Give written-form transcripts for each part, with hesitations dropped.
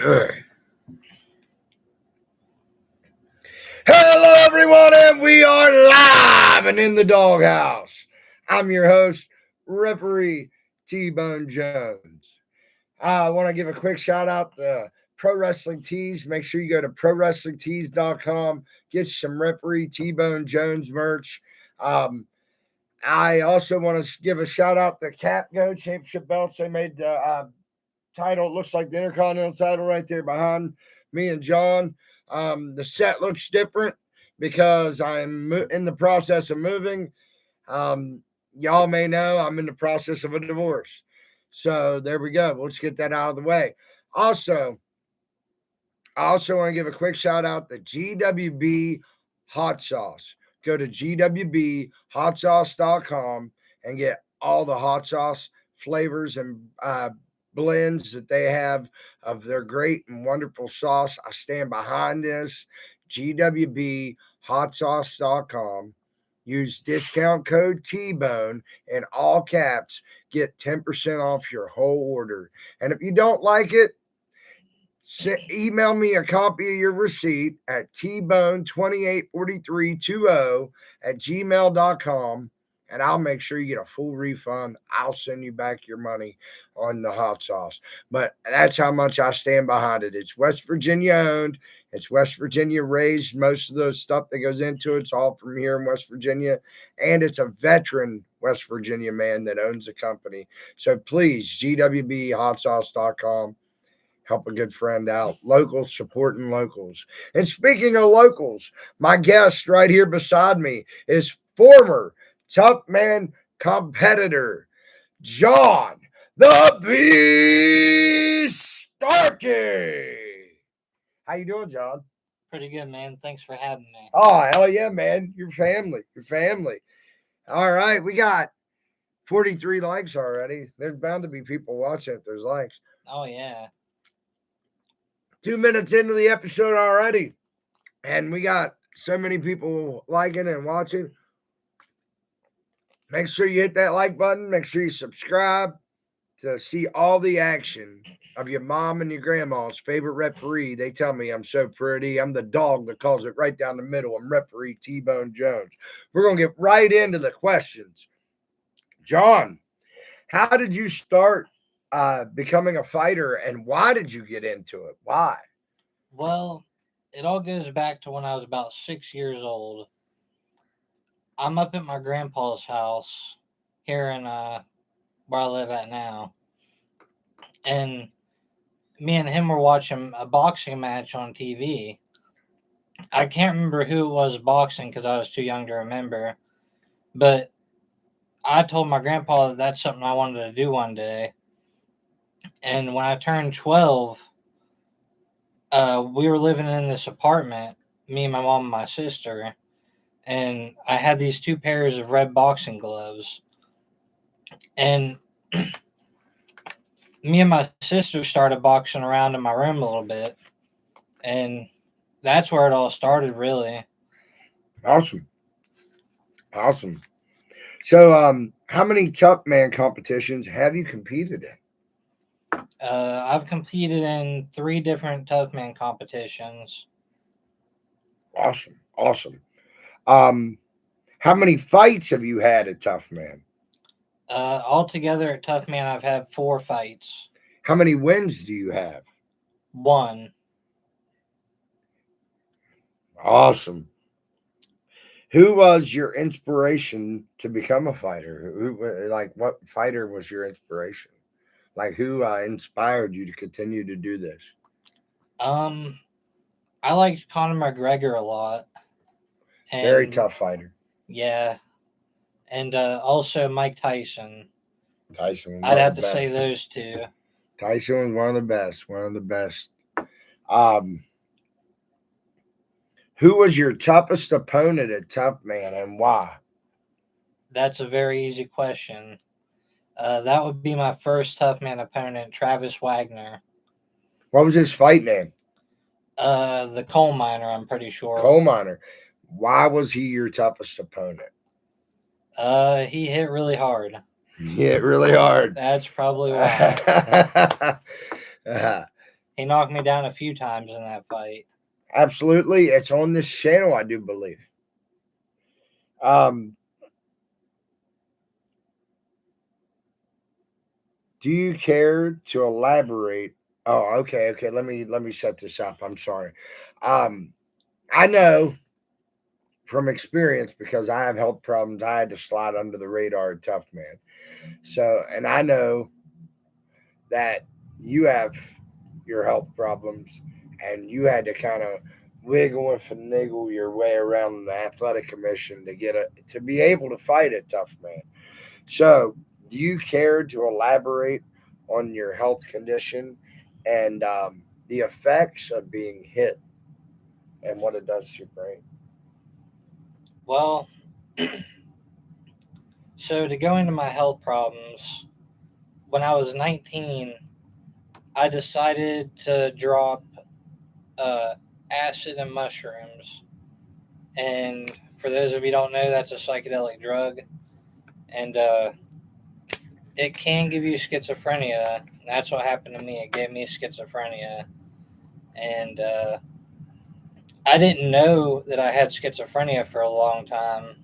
Hello, everyone, and we are live and in the doghouse. I'm your host, referee TBONE Jones. I want to give a quick shout out to Pro Wrestling Tees. Make sure you go to prowrestlingtees.com, get some referee TBONE Jones merch. I also want to give a shout out to Capgo Championship belts. They made the title. It looks like the Intercontinental title right there behind me and John. The set looks different because I'm in the process of moving. Y'all may know I'm in the process of a divorce. So there we go. Let's get that out of the way. Also, I also want to give a quick shout out to GWB Hot Sauce. Go to gwbhotsauce.com and get all the hot sauce flavors and blends that they have of their great and wonderful sauce. I stand behind this. gwbhotsauce.com. Use discount code TBONE in all caps. Get 10% off your whole order. And if you don't like it, email me a copy of your receipt at tbone284320@gmail.com, and I'll make sure you get a full refund. I'll send you back your money on the hot sauce. But that's how much I stand behind it. It's West Virginia owned. It's West Virginia raised. Most of the stuff that goes into it's all from here in West Virginia. And it's a veteran West Virginia man that owns the company. So please, gwbhotsauce.com. Help a good friend out. Locals supporting locals. And speaking of locals, my guest right here beside me is former Toughman competitor John the Beast Starkey. How you doing, John? Pretty good, man. Thanks for having me. Oh, hell yeah, man. Your family. All right, we got 43 likes already. There's bound to be people watching if there's likes. Oh, yeah. 2 minutes into the episode already, and we got so many people liking and watching. Make sure you hit that like button. Make sure you subscribe to see all the action of your mom and your grandma's favorite referee. They tell me I'm so pretty. I'm the dog that calls it right down the middle. I'm referee TBONE Jones. We're going to get right into the questions. John, how did you start becoming a fighter, and why did you get into it? Why? Well, it all goes back to when I was about 6 years old. I'm up at my grandpa's house here in where I live at now. And me and him were watching a boxing match on TV. I can't remember who it was boxing because I was too young to remember. But I told my grandpa that that's something I wanted to do one day. And when I turned 12, we were living in this apartment, me and my mom and my sister, and I had these 2 pairs of red boxing gloves. And me and my sister started boxing around in my room a little bit, and that's where it all started, really. Awesome. So, how many Toughman competitions have you competed in? I've competed in 3 different Toughman competitions. Awesome. How many fights have you had at Toughman? Altogether at Toughman, I've had 4 fights. How many wins do you have? 1. Awesome. Who was your inspiration to become a fighter? What fighter was your inspiration? Like, who inspired you to continue to do this? I liked Conor McGregor a lot. And, very tough fighter. Yeah. And also Mike Tyson. Tyson. I'd have to say those 2. Tyson was one of the best. Who was your toughest opponent at Toughman, and why? That's a very easy question. That would be my first Toughman opponent, Travis Wagner. What was his fight name? The coal miner, I'm pretty sure. Coal miner. Why was he your toughest opponent? He hit really hard. He hit really hard. That's probably why. He knocked me down a few times in that fight. Absolutely. It's on this channel, I do believe. Do you care to elaborate? Oh, okay. Let me set this up. I'm sorry. I know from experience because I have health problems. I had to slide under the radar at Toughman. So, and I know that you have your health problems and you had to kind of wiggle and finagle your way around the athletic commission to be able to fight a Toughman. So, do you care to elaborate on your health condition and the effects of being hit and what it does to your brain? Well, so to go into my health problems, when I was 19, I decided to drop uh, acid and mushrooms. And for those of you who don't know, that's a psychedelic drug. And it can give you schizophrenia. And that's what happened to me. It gave me schizophrenia. And I didn't know that I had schizophrenia for a long time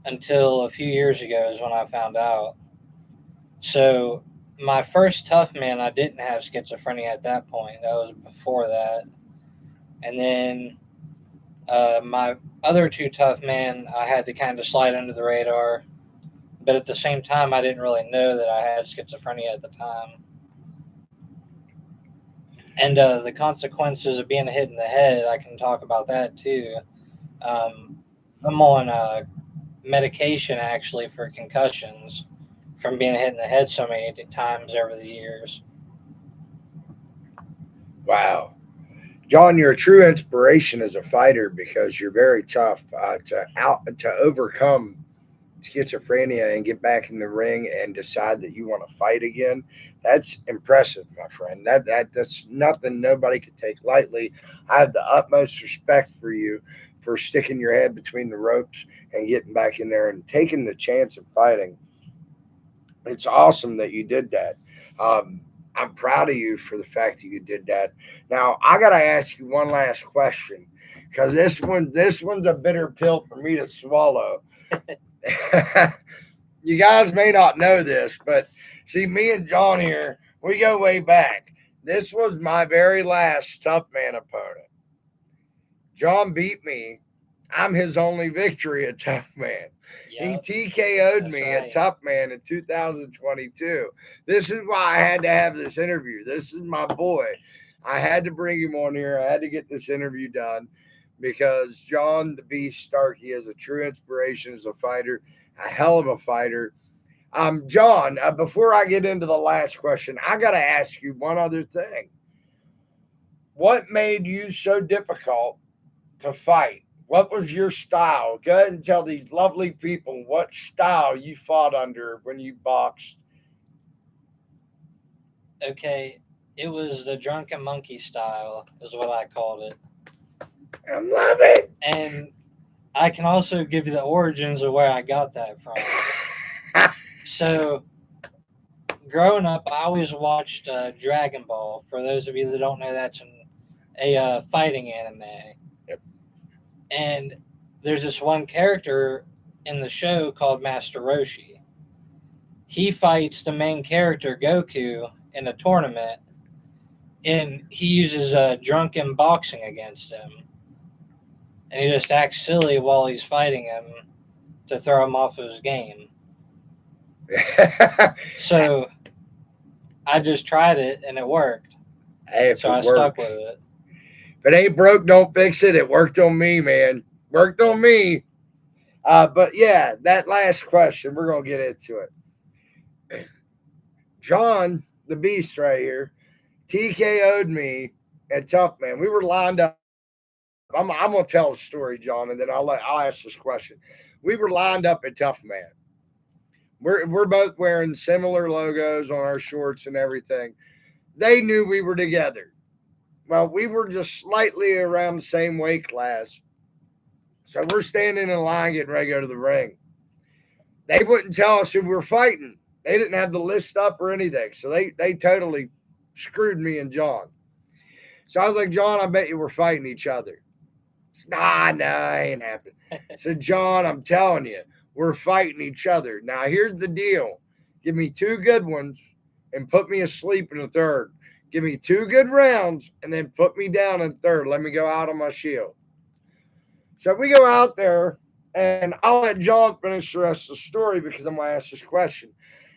until a few years ago is when I found out. So my first Toughman, I didn't have schizophrenia at that point. That was before that. And then my other two Toughman, I had to kind of slide under the radar. But at the same time, I didn't really know that I had schizophrenia at the time. And the consequences of being hit in the head, I can talk about that too. I'm on medication actually for concussions from being hit in the head so many times over the years. Wow. John, you're a true inspiration as a fighter because you're very tough to overcome schizophrenia and get back in the ring and decide that you want to fight again. That's impressive, my friend. That's nothing nobody could take lightly. I have the utmost respect for you for sticking your head between the ropes and getting back in there and taking the chance of fighting. It's awesome that you did that. I'm proud of you for the fact that you did that. Now I gotta ask you one last question because this one's a bitter pill for me to swallow. You guys may not know this, but see, me and John here, we go way back. This was my very last Toughman opponent. John beat me. I'm his only victory at Toughman. Yep, He TKO'd that's me right. at Toughman in 2022. This is why I had to have this interview. This is my boy. I had to bring him on here. I had to get this interview done because John the Beast Starkey is a true inspiration as a fighter, a hell of a fighter. John, before I get into the last question, I got to ask you one other thing. What made you so difficult to fight? What was your style? Go ahead and tell these lovely people what style you fought under when you boxed. Okay, it was the drunken monkey style, is what I called it. I love it. And I can also give you the origins of where I got that from. So, growing up, I always watched Dragon Ball. For those of you that don't know, that's a fighting anime. Yep. And there's this one character in the show called Master Roshi. He fights the main character, Goku, in a tournament, and he uses drunken boxing against him. And he just acts silly while he's fighting him to throw him off of his game. So I just tried it and it worked. Hey, so I stuck with it. If it ain't broke, don't fix it. It worked on me, man. Worked on me. But yeah, that last question, we're gonna get into it. John, the Beast, right here, TKO'd me at Toughman. We were lined up. I'm gonna tell the story, John, and then I'll ask this question. We were lined up at Toughman. We're both wearing similar logos on our shorts and everything. They knew we were together. Well, we were just slightly around the same weight class. So we're standing in line getting ready to go to the ring. They wouldn't tell us who we were fighting. They didn't have the list up or anything. So they totally screwed me and John. So I was like, John, I bet you we're fighting each other. Nah, ain't happening. So, John, I'm telling you, we're fighting each other. Now, here's the deal. Give me 2 good ones and put me asleep in the third. Give me 2 good rounds and then put me down in third. Let me go out on my shield. So we go out there, and I'll let John finish the rest of the story because I'm going to ask this question.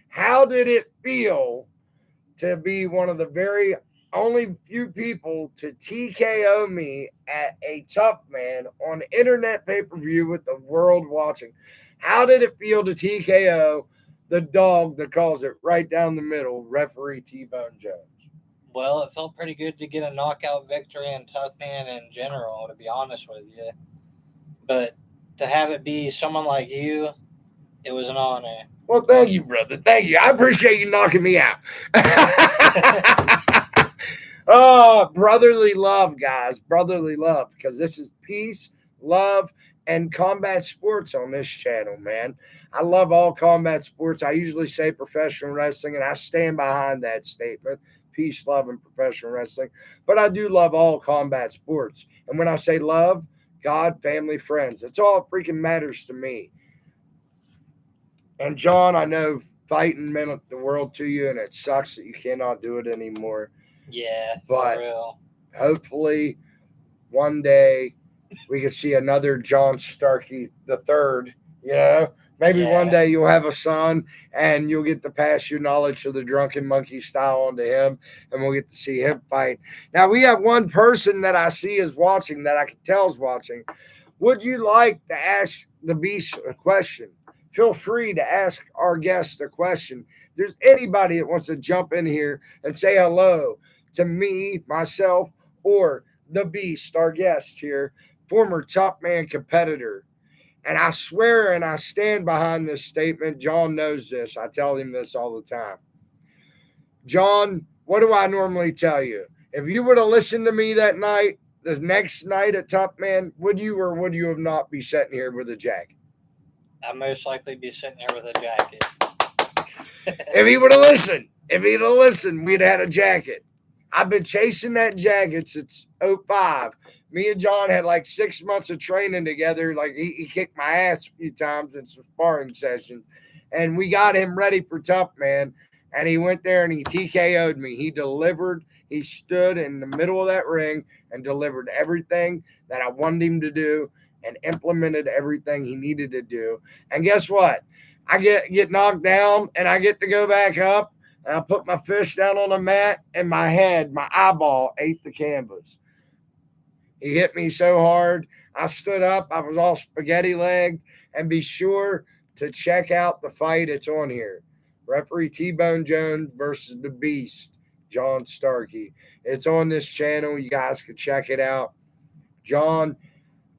How did it feel to be one of the very only few people to TKO me at a Toughman on internet pay-per-view with the world watching? How did it feel to TKO the dog that calls it right down the middle, referee T-Bone Jones? Well, it felt pretty good to get a knockout victory in Toughman in general, to be honest with you. But to have it be someone like you, it was an honor. Well, thank you, brother. Thank you. I appreciate you knocking me out. Oh, brotherly love, guys. Brotherly love. Because this is peace, love, and combat sports on this channel, man. I love all combat sports. I usually say professional wrestling, and I stand behind that statement. Peace, love, and professional wrestling. But I do love all combat sports. And when I say love, God, family, friends. It's all that freaking matters to me. And John, I know fighting meant the world to you, and it sucks that you cannot do it anymore. Yeah, But for real. Hopefully one day we can see another John Starkey the third. Maybe one day you'll have a son and you'll get to pass your knowledge of the drunken monkey style onto him, and we'll get to see him fight. Now we have one person that I see is watching, that I can tell is watching. Would you like to ask the Beast a question? Feel free to ask our guest a question. If there's anybody that wants to jump in here and say hello to me, myself, or the Beast, our guest here, former Toughman competitor. And I swear and I stand behind this statement. John knows this. I tell him this all the time. John, what do I normally tell you? If you would have listened to me that night, the next night at Toughman, would you or would you have not be sitting here with a jacket? I'd most likely be sitting here with a jacket. If he would have listened, we'd have had a jacket. I've been chasing that jacket since 05. Me and John had like 6 months of training together. Like he kicked my ass a few times in some sparring sessions. And we got him ready for Toughman. And he went there and he TKO'd me. He delivered. He stood in the middle of that ring and delivered everything that I wanted him to do and implemented everything he needed to do. And guess what? I get knocked down and I get to go back up. And I put my fist down on the mat and my eyeball ate the canvas. He hit me so hard. I stood up. I was all spaghetti legged. And be sure to check out the fight. It's on here. Referee T-Bone Jones versus the Beast, John Starkey. It's on this channel. You guys can check it out. John,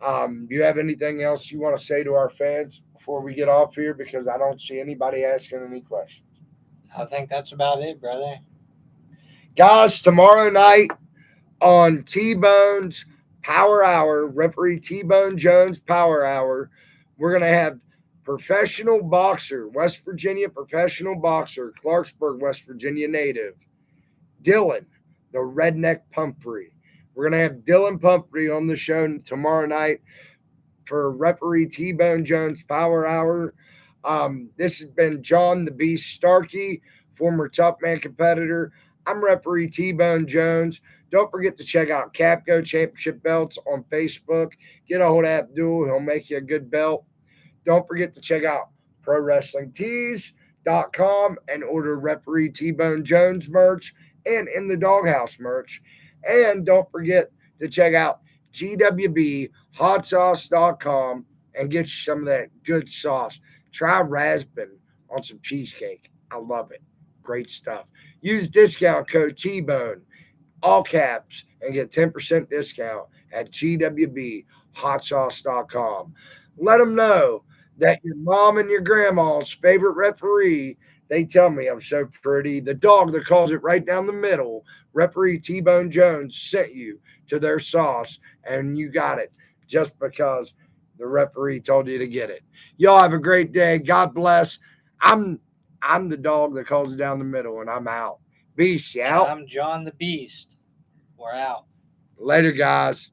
do you have anything else you want to say to our fans before we get off here? Because I don't see anybody asking any questions. I think that's about it, brother. Guys, tomorrow night on T-Bone's Power Hour, referee T-Bone Jones Power Hour, we're going to have professional boxer, West Virginia professional boxer, Clarksburg, West Virginia native, Dylan, the Redneck Pumphrey. We're going to have Dylan Pumphrey on the show tomorrow night for referee T-Bone Jones Power Hour. This has been John the Beast Starkey, former Toughman competitor. I'm referee T-Bone Jones. Don't forget to check out Capco Championship Belts on Facebook. Get a hold of Abdul. He'll make you a good belt. Don't forget to check out ProWrestlingTees.com and order referee T-Bone Jones merch and In the Doghouse merch. And don't forget to check out GWB Hot Sauce.com and get you some of that good sauce. Try raspberry on some cheesecake. I love it. Great stuff. Use discount code T-Bone, all caps, and get 10% discount at GWBHotSauce.com. Let them know that your mom and your grandma's favorite referee, they tell me I'm so pretty. The dog that calls it right down the middle, referee T-Bone Jones, sent you to their sauce, and you got it just because the referee told you to get it. Y'all have a great day. God bless. I'm the dog that calls it down the middle, and I'm out. Beast, you And out. I'm John the Beast. We're out. Later, guys.